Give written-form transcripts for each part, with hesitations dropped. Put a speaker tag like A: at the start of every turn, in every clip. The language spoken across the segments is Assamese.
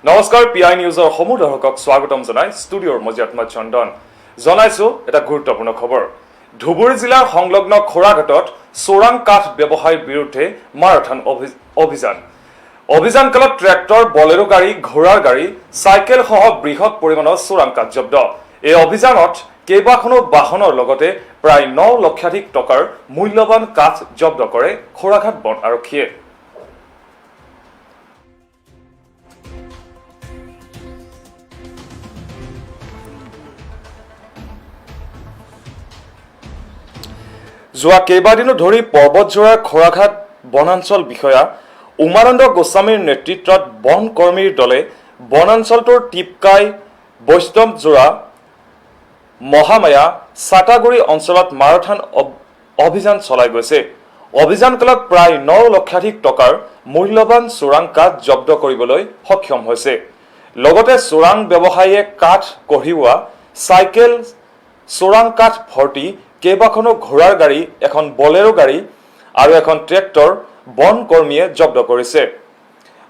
A: নমস্কাৰ পিআই নিউজৰ সমূহ দৰ্শকক স্বাগতম জনাই ষ্টুডিঅ'ৰ মজিয়াত্মা চন্দন জনাইছো এটা গুৰুত্বপূৰ্ণ খবৰ ধুবুৰী জিলাৰ সংলগ্ন খোৰাঘাটত চোৰাং কাঠ ব্যৱসায়ীৰ বিৰুদ্ধে মাৰাথন অভিযানকালত ট্ৰেক্টৰ বলেৰো গাড়ী ঘোঁৰাৰ গাড়ী চাইকেল সহ বৃহৎ পৰিমাণৰ চোৰাং কাঠ জব্দ এই অভিযানত কেইবাখনো বাহনৰ লগতে প্ৰায় 9 লক্ষাধিক টকাৰ মূল্যৱান কাঠ জব্দ কৰে খোৰাঘাট বন আৰক্ষীয়ে যোৱা কেইবাদিনো ধৰি পৰ্বতজোৰাৰ খোৰাঘাট বনাঞ্চল বিষয়া উমানন্দ গোস্বামীৰ নেতৃত্বত বন কৰ্মীৰ দলে বনাঞ্চলটোৰ টিপকাই বৈষ্ণৱজোৰা মহামায়া সাতাগুৰি অঞ্চলত মাৰাথন অভিযান চলাই গৈছে অভিযানকালত প্ৰায় 9 লক্ষাধিক টকাৰ মূল্যৱান চোৰাং কাঠ জব্দ কৰিবলৈ সক্ষম হৈছে লগতে চোৰাং ব্যৱসায়ীয়ে কাঠ কঢ়িওৱা চাইকেল চোৰাং কাঠ ভৰ্তি কেইবাখনো ঘোঁৰাৰ গাড়ী এখন বলেৰো গাড়ী আৰু এখন ট্ৰেক্টৰ বন কৰ্মীয়ে জব্দ কৰিছে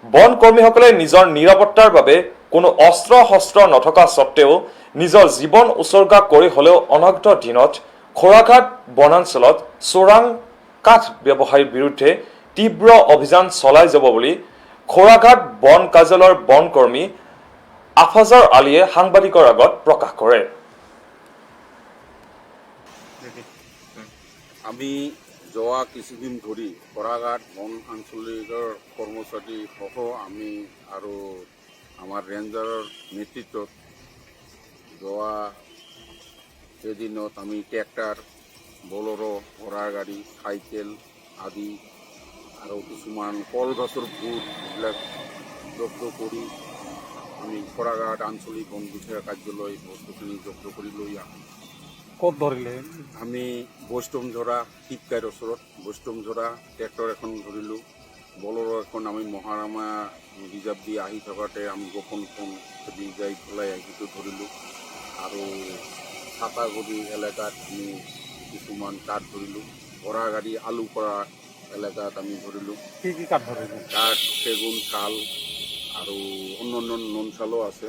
A: বন কৰ্মীসকলে নিজৰ নিৰাপত্তাৰ বাবে কোনো অস্ত্ৰ শস্ত্ৰ নথকা সত্ত্বেও নিজৰ জীৱন উৎসৰ্গা কৰি হলেও অনগ্ধ দিনত খোৰাঘাট বনাঞ্চলত চোৰাং কাঠ ব্যৱসায়ীৰ বিৰুদ্ধে তীব্ৰ অভিযান চলাই যাব বুলি খোৰাঘাট বন কাৰ্যালয়ৰ বন কৰ্মী আফাজাৰ আলীয়ে সাংবাদিকৰ আগত প্ৰকাশ কৰে
B: আমি যোৱা কিছুদিন ধৰি খোৰাঘাট বন আঞ্চলিকৰ কৰ্মচাৰী সহ আমি আৰু আমাৰ ৰেঞ্জাৰৰ নেতৃত্বত যোৱা এদিনত আমি ট্ৰেক্টৰ বলেৰো ঘোঁৰাৰ গাড়ী চাইকেল আদি আৰু কিছুমান কলগছৰ ফুট এইবিলাক জব্দ কৰি আমি খোৰাঘাট আঞ্চলিক বন বিষয়া কাৰ্যালয় বস্তুখিনি জব্দ কৰি লৈ আহোঁ
C: ক'ত ধৰিলে
B: আমি বৈষ্ণৱজোৰা টিপকাইৰ ওচৰত বৈষ্ণৱজোৰা ট্ৰেক্টৰ এখন ধৰিলোঁ বলেৰো এখন আমি মহাৰামা ৰিজাৰ্ভ দি আহি থকাতে আমি গোপন ফোন দি যাই পেলাই সেইটো ধৰিলোঁ আৰু সাতাগুৰি এলেকাত আমি কিছুমান কাঠ ধৰিলোঁ ঘোঁৰা গাড়ী আলু কৰা এলেকাত আমি ধৰিলোঁ
C: কি কি কাঠ ধৰিলে
B: কাঠ চেগুন শাল আৰু অন্য নন শালো আছে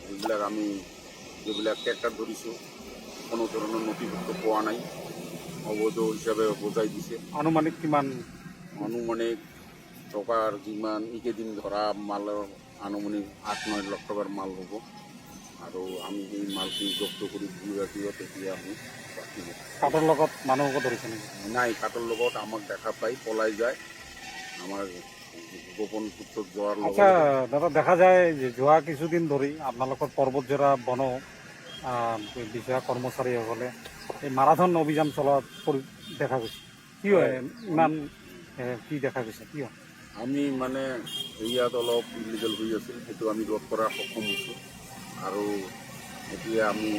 B: এইবিলাক আমি যিবিলাক ট্ৰেক্টৰ ধৰিছোঁ কোনো ধৰণৰ নথিভুক্ত পোৱা নাই অবৈধ হিচাপে বুজাই দিছে
C: আনুমানিক কিমান
B: আনুমানিক টকাৰ যিমান এইকেইদিন ধৰা মালৰ আনুমানিক 8-9 লাখ টকাৰ মাল হ'ব আৰু আমি সেই মালখিনি জব্দ কৰি ৰাখিব তেতিয়া আমি
C: কাঠৰ লগত মানুহকো ধৰিছে নেকি
B: নাই কাঠৰ লগত আমাক দেখা পাই পলাই যায় আমাৰ গোপন সূত্ৰত যোৱাৰ
C: আচ্ছা দাদা দেখা যায় যে যোৱা কিছুদিন ধৰি আপোনালোকৰ পৰ্বতজোৰা বন বিষয়া কৰ্মচাৰীসকলে এই মাৰাথন অভিযান চলোৱা দেখা গৈছে কি হয় ইমান কি দেখা গৈছে কি হয়
B: আমি মানে ইয়াত অলপ ইলিগেল হৈ আছিল সেইটো আমি ৰোধ কৰাৰ সক্ষম হৈছোঁ আৰু এতিয়া আমি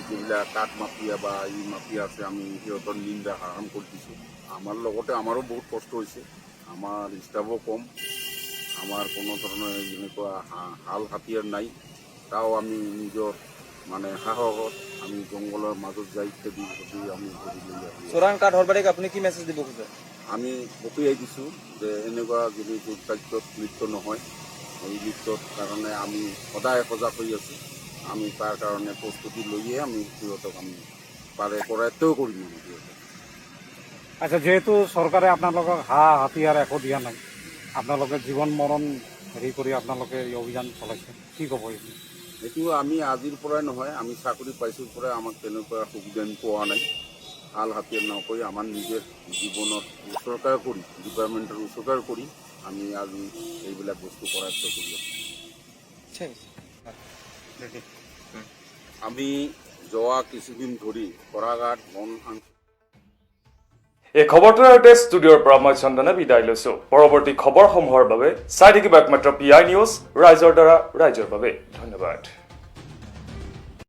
B: যিবিলাক কাঠ মাফিয়া বা ই মাফিয়া আছে আমি সিহঁতৰ নিন্দা আহৰণ কৰি দিছোঁ আমাৰ লগতে আমাৰো বহুত কষ্ট হৈছে আমাৰ ষ্টাফো কম আমাৰ কোনো ধৰণৰ যেনেকুৱা হাল হাতিয়াৰ নাই তাও আমি নিজৰ মানে সাহসত আমি জংঘলৰ মাজত যাই ইত্যাদি আমি
D: চোৰাং কাঠ হৰবাৰীক আপুনি কি মেছেজ দিব খোজে
B: আমি সকীয়াই দিছোঁ যে এনেকুৱা যদি কাৰ্যত লিপ্ত নহয় এই লিপ্তৰ কাৰণে আমি সদায় সজাগ হৈ আছোঁ আমি তাৰ কাৰণে প্ৰস্তুতি লৈয়ে আমি সিহঁতক আমি পাৰে কৰায়ত্বও কৰিম
C: আচ্ছা যেহেতু চৰকাৰে আপোনালোকক হাতিয়াৰ একো দিয়া নাই আপোনালোকে জীৱন মৰণ হেৰি কৰি আপোনালোকে এই অভিযান চলাইছে কি ক'ব
B: এইটো আমি আজিৰ পৰাই নহয় আমি চাকৰি পাইছোঁ পৰাই আমাক তেনেকুৱা সুবিধা পোৱা নাই হাল হাতিয়াৰ নকৰি আমাৰ নিজৰ জীৱনত উৎসৰ্গা কৰি ডিপাৰ্টমেণ্টৰ উৎসৰ্গা কৰি আমি আজি এইবিলাক বস্তু কৰায়ত্ব কৰি আছোঁ আমি যোৱা কিছুদিন ধৰি খোৰাঘাট বন
A: এই খবৰটোৰ সৈতে ষ্টুডিঅ'ৰ পৰা মই চন্দনে বিদায় লৈছো পৰৱৰ্তী খবৰসমূহৰ বাবে চাই থাকিব একমাত্ৰ পিআই নিউজ ৰাইজৰ দ্বাৰা ৰাইজৰ বাবে ধন্যবাদ